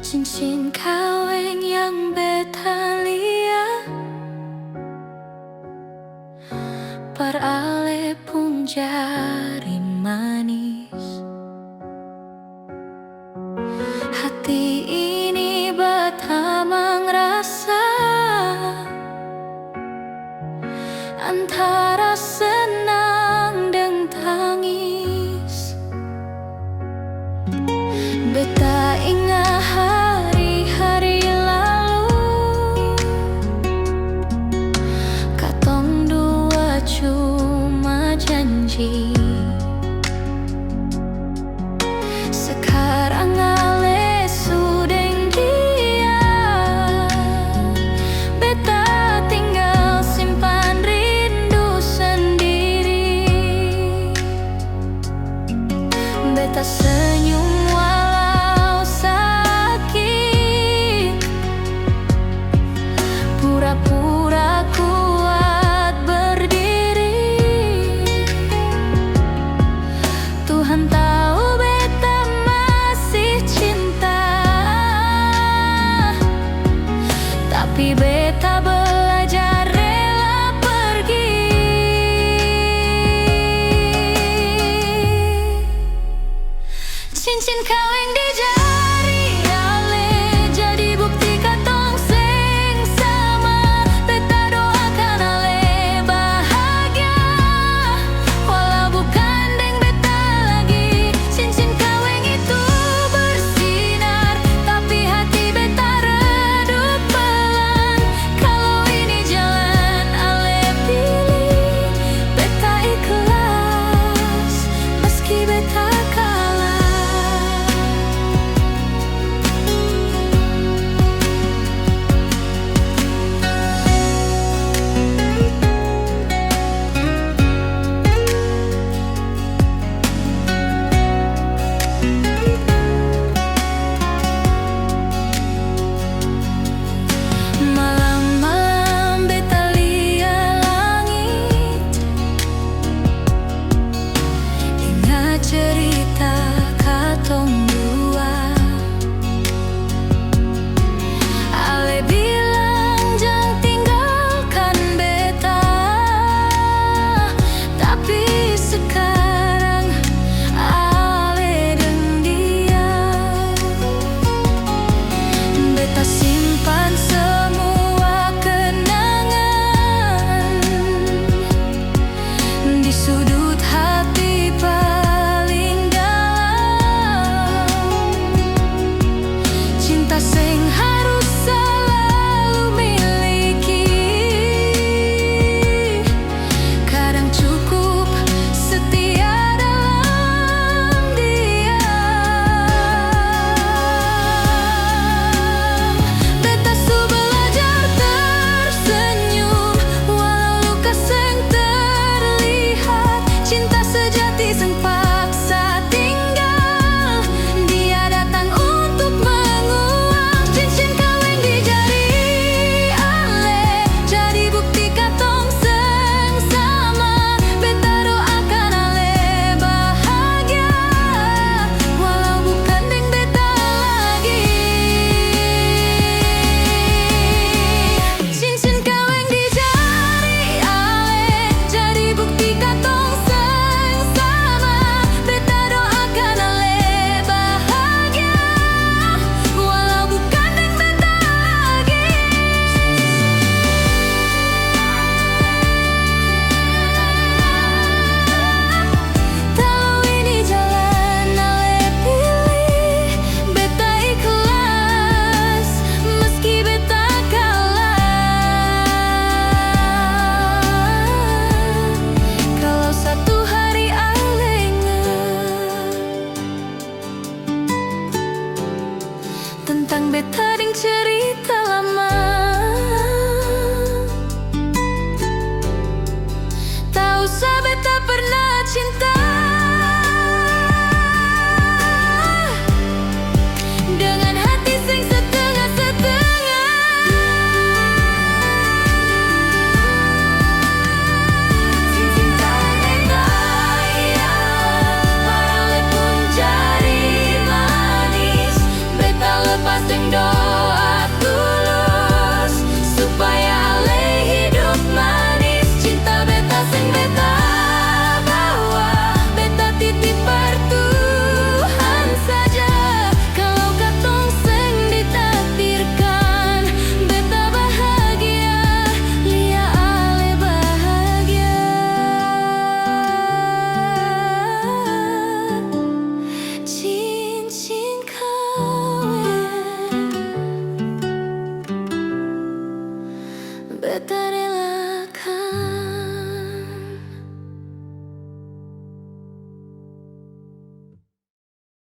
Cincin kawin yang betalia perale pun jari manis. Hati ini batamang rasa antara senang dan tangis. Beta ingat hari-hari lalu, katong dua cuma janji. Sekarang ale sudeng dia, beta tinggal simpan rindu sendiri. Beta senyum walau sakit, pura-pura kuat berdiri. Tuhan tahu beta masih cinta, tapi beta belajar rela pergi. Cincin kawin di jari ale jadi bukti katong seng sama. Beta doakan ale bahagia, walau bukan deng beta lagi. Cincin kawin itu bersinar, tapi hati beta redup pelan. Kalau ini jalan ale pilih, beta ikhlas meski beta kalah. Malam-malam beta lihat langit, ingat cerita katong dua. Ale bilang jangan tinggalkan beta, tapi sekarang ale deng dia. Beta simpan semua kenangan di sudut hati paling dalam. Cinta seng harus selalu miliki, kadang cukup setia dalam diam. Beta su belajar tersenyum, walau luka seng terlihat. Cinta sejati seng paksa tinggal, dia datang untuk menguak. Cincin kawin di jari ale jadi bukti katong seng sama. Beta doakan ale bahagia, walau bukan deng beta lagi. Cincin kawin di jari ale jadi bukti katong seng sama. Beta doakan ale bahagia, walau bukan deng beta lagi. Tahu ini jalan ale pilih, beta ikhlas meski beta kalah. Kalau satu hari ale ingat tentang beta deng cerita